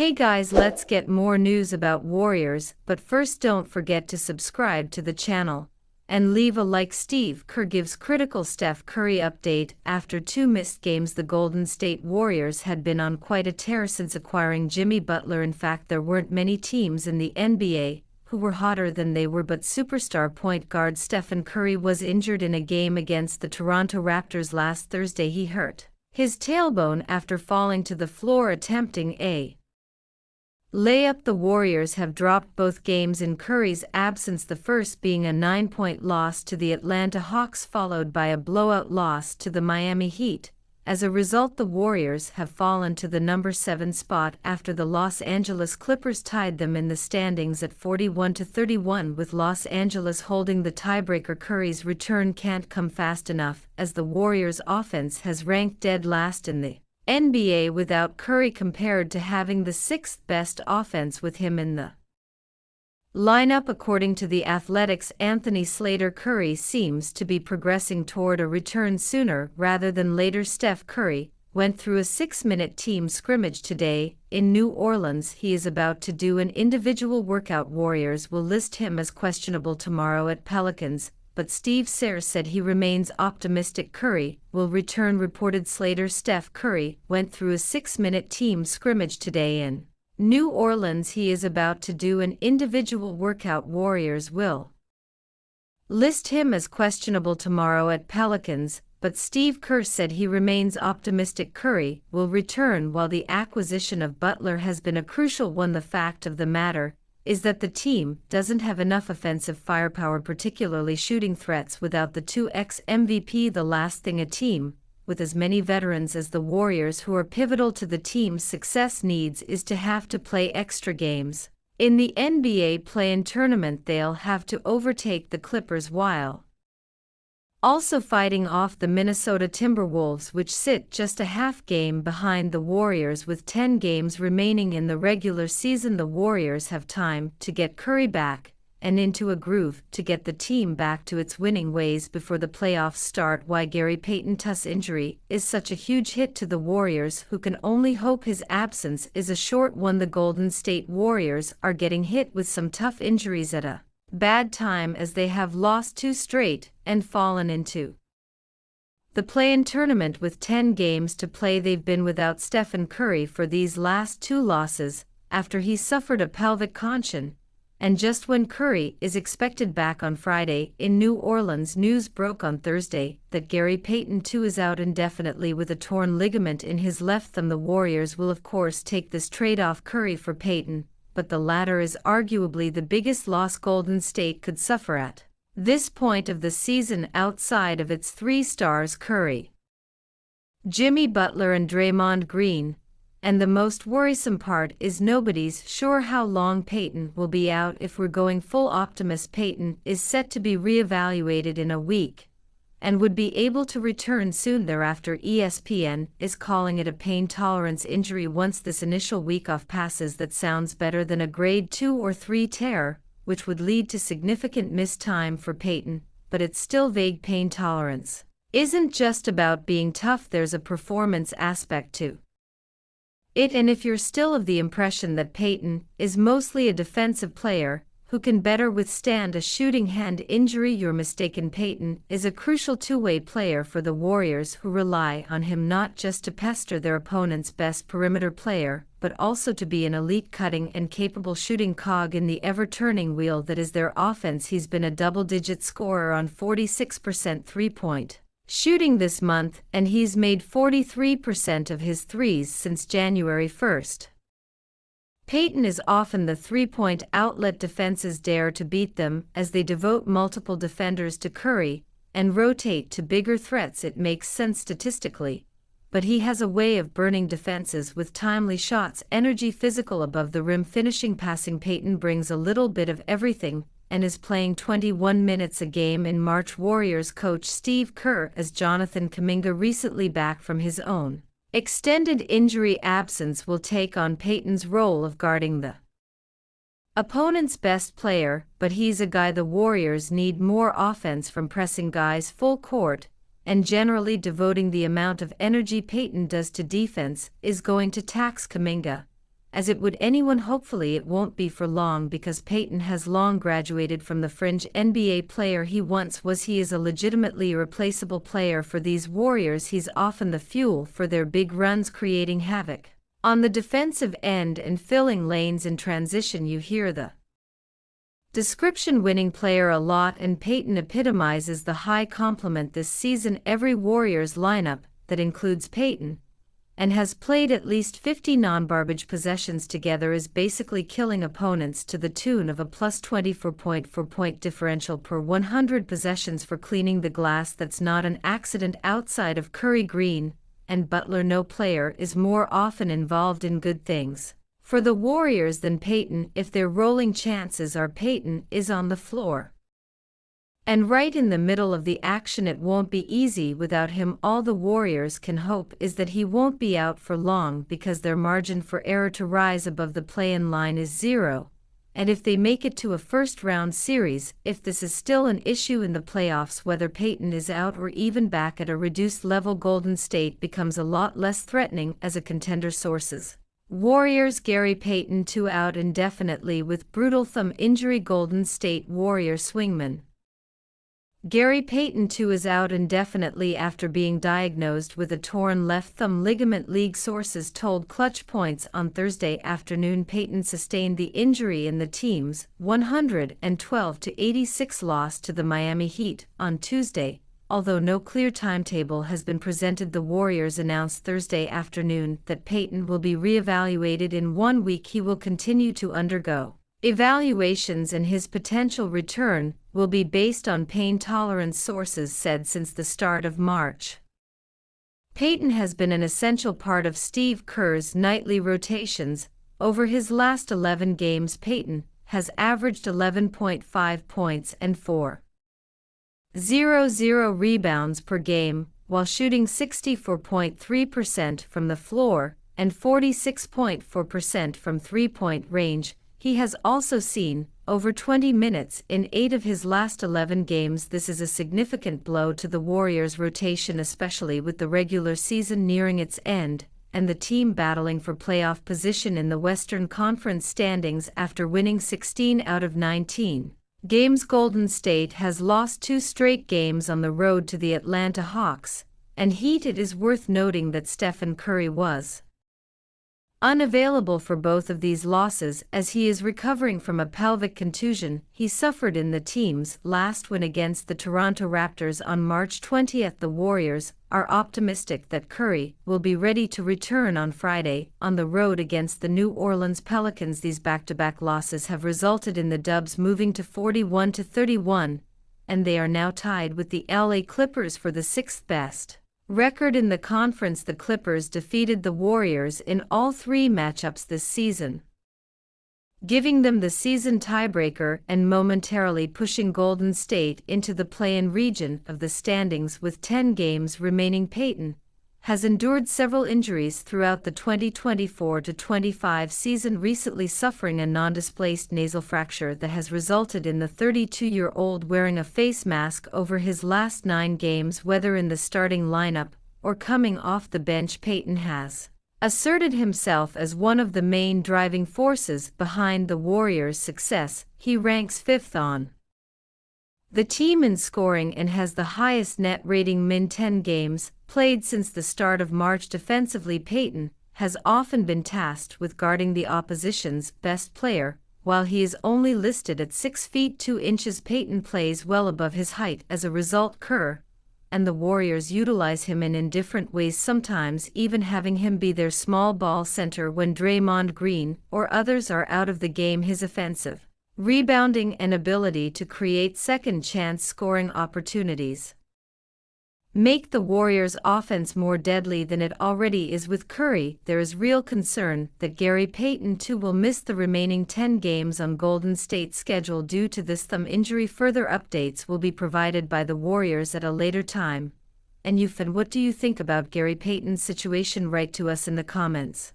Hey guys, let's get more news about Warriors, but first don't forget to subscribe to the channel and leave a like. Steve Kerr gives critical Steph Curry update. After 2 missed games, the Golden State Warriors had been on quite a tear since acquiring Jimmy Butler. In fact, there weren't many teams in the NBA who were hotter than they were, but superstar point guard Stephen Curry was injured in a game against the Toronto Raptors last Thursday. He hurt his tailbone after falling to the floor attempting a layup. The Warriors have dropped both games in Curry's absence, the first being a 9-point loss to the Atlanta Hawks followed by a blowout loss to the Miami Heat. As a result, the Warriors have fallen to the number 7 spot after the Los Angeles Clippers tied them in the standings at 41-31, with Los Angeles holding the tiebreaker. Curry's return can't come fast enough, as the Warriors' offense has ranked dead last in the NBA without Curry, compared to having the 6th best offense with him in the lineup. According to The Athletic's Anthony Slater, Curry seems to be progressing toward a return sooner rather than later. Steph Curry went through a 6-minute team scrimmage today in New Orleans. He is about to do an individual workout. Warriors will list him as questionable tomorrow at Pelicans, but Steve Kerr said he remains optimistic Curry will return, reported Slater. Steph Curry went through a 6-minute team scrimmage today in New Orleans. He is about to do an individual workout. Warriors will list him as questionable tomorrow at Pelicans, but Steve Kerr said he remains optimistic Curry will return. While the acquisition of Butler has been a crucial one, the fact of the matter is that the team doesn't have enough offensive firepower, particularly shooting threats, without the 2x MVP. The last thing a team with as many veterans as the Warriors, who are pivotal to the team's success, needs is to have to play extra games. In the NBA play-in tournament, they'll have to overtake the Clippers while also fighting off the Minnesota Timberwolves, which sit just a half game behind the Warriors. With 10 games remaining in the regular season, the Warriors have time to get Curry back and into a groove to get the team back to its winning ways before the playoffs start. Why Gary Payton's injury is such a huge hit to the Warriors, who can only hope his absence is a short one. The Golden State Warriors are getting hit with some tough injuries at a bad time, as they have lost 2 straight and fallen into the play-in tournament with 10 games to play. They've been without Stephen Curry for these last 2 losses after he suffered a pelvic contusion, and just when Curry is expected back on Friday in New Orleans. News broke on Thursday that Gary Payton too is out indefinitely with a torn ligament in his left thumb. The Warriors will of course take this trade off Curry for Payton, but the latter is arguably the biggest loss Golden State could suffer at this point of the season outside of its 3 stars Curry, Jimmy Butler and Draymond Green. And the most worrisome part is nobody's sure how long Payton will be out. If we're going full optimist, Payton is set to be reevaluated in a week and would be able to return soon thereafter. ESPN is calling it a pain tolerance injury. Once this initial week off passes, that sounds better than a grade 2 or 3 tear, which would lead to significant missed time for Payton, but it's still vague. Pain tolerance isn't just about being tough, there's a performance aspect to it. And if you're still of the impression that Payton is mostly a defensive player who can better withstand a shooting hand injury, you're mistaken. Payton is a crucial 2-way player for the Warriors, who rely on him not just to pester their opponent's best perimeter player, but also to be an elite cutting and capable shooting cog in the ever-turning wheel that is their offense. He's been a double-digit scorer on 46% three-point shooting this month, and he's made 43% of his threes since January 1st. Payton is often the 3-point outlet. Defenses dare to beat them as they devote multiple defenders to Curry and rotate to bigger threats. It makes sense statistically, but he has a way of burning defenses with timely shots, energy, physical, above the rim finishing, passing. Payton brings a little bit of everything and is playing 21 minutes a game in March. Warriors coach Steve Kerr as Jonathan Kuminga, recently back from his own extended injury absence, will take on Payton's role of guarding the opponent's best player, but he's a guy the Warriors need more offense from, pressing guys full court and generally devoting the amount of energy Payton does to defense is going to tax Kuminga, as it would anyone. Hopefully it won't be for long, because Payton has long graduated from the fringe NBA player he once was. He is a legitimately irreplaceable player for these Warriors. He's often the fuel for their big runs, creating havoc on the defensive end and filling lanes in transition. You hear the description winning player a lot, and Payton epitomizes the high compliment this season. Every Warriors lineup that includes Payton and has played at least 50 non-garbage possessions together is basically killing opponents to the tune of a plus 24.4-point differential per 100 possessions for cleaning the glass. That's not an accident. Outside of Curry, Green, and Butler, no player is more often involved in good things for the Warriors than Payton. If they're rolling, chances are Payton is on the floor and right in the middle of the action. It won't be easy without him. All the Warriors can hope is that he won't be out for long, because their margin for error to rise above the play-in line is 0. And if they make it to a first-round series, if this is still an issue in the playoffs, whether Payton is out or even back at a reduced level, Golden State becomes a lot less threatening as a contender. Sources: Warriors, Gary Payton 2 out indefinitely with brutal thumb injury. Golden State Warrior swingman Gary Payton 2 is out indefinitely after being diagnosed with a torn left thumb ligament. League sources told Clutch Points on Thursday afternoon Payton sustained the injury in the team's 112-86 loss to the Miami Heat on Tuesday. Although no clear timetable has been presented, the Warriors announced Thursday afternoon that Payton will be reevaluated in 1 week. He will continue to undergo evaluations, and his potential return will be based on pain tolerance, sources said. Since the start of March, Payton has been an essential part of Steve Kerr's nightly rotations. Over his last 11 games, Payton has averaged 11.5 points and 4.00 rebounds per game, while shooting 64.3% from the floor and 46.4% from three-point range. He has also seen over 20 minutes in 8 of his last 11 games. This is a significant blow to the Warriors' rotation, especially with the regular season nearing its end and the team battling for playoff position in the Western Conference standings after winning 16 out of 19 games. Golden State has lost 2 straight games on the road to the Atlanta Hawks and Heat. It is worth noting that Stephen Curry was unavailable for both of these losses, as he is recovering from a pelvic contusion he suffered in the team's last win against the Toronto Raptors on March 20. The Warriors are optimistic that Curry will be ready to return on Friday on the road against the New Orleans Pelicans. These back-to-back losses have resulted in the Dubs moving to 41-31, and they are now tied with the LA Clippers for the 6th best record in the conference. The Clippers defeated the Warriors in all 3 matchups this season, giving them the season tiebreaker and momentarily pushing Golden State into the play-in region of the standings with 10 games remaining. Payton has endured several injuries throughout the 2024-25 season, recently suffering a non-displaced nasal fracture that has resulted in the 32-year-old wearing a face mask over his last 9 games. Whether in the starting lineup or coming off the bench, Payton has asserted himself as one of the main driving forces behind the Warriors' success. He ranks 5th on the team in scoring and has the highest net rating min 10 games played since the start of March. Defensively, Payton has often been tasked with guarding the opposition's best player. While he is only listed at 6 feet 2 inches, Payton plays well above his height. As a result, Kerr and the Warriors utilize him in different ways, sometimes even having him be their small ball center when Draymond Green or others are out of the game. His offensive rebounding and ability to create second-chance scoring opportunities make the Warriors' offense more deadly than it already is. With Curry, there is real concern that Gary Payton too will miss the remaining 10 games on Golden State's schedule due to this thumb injury. Further updates will be provided by the Warriors at a later time. And what do you think about Gary Payton's situation? Write to us in the comments.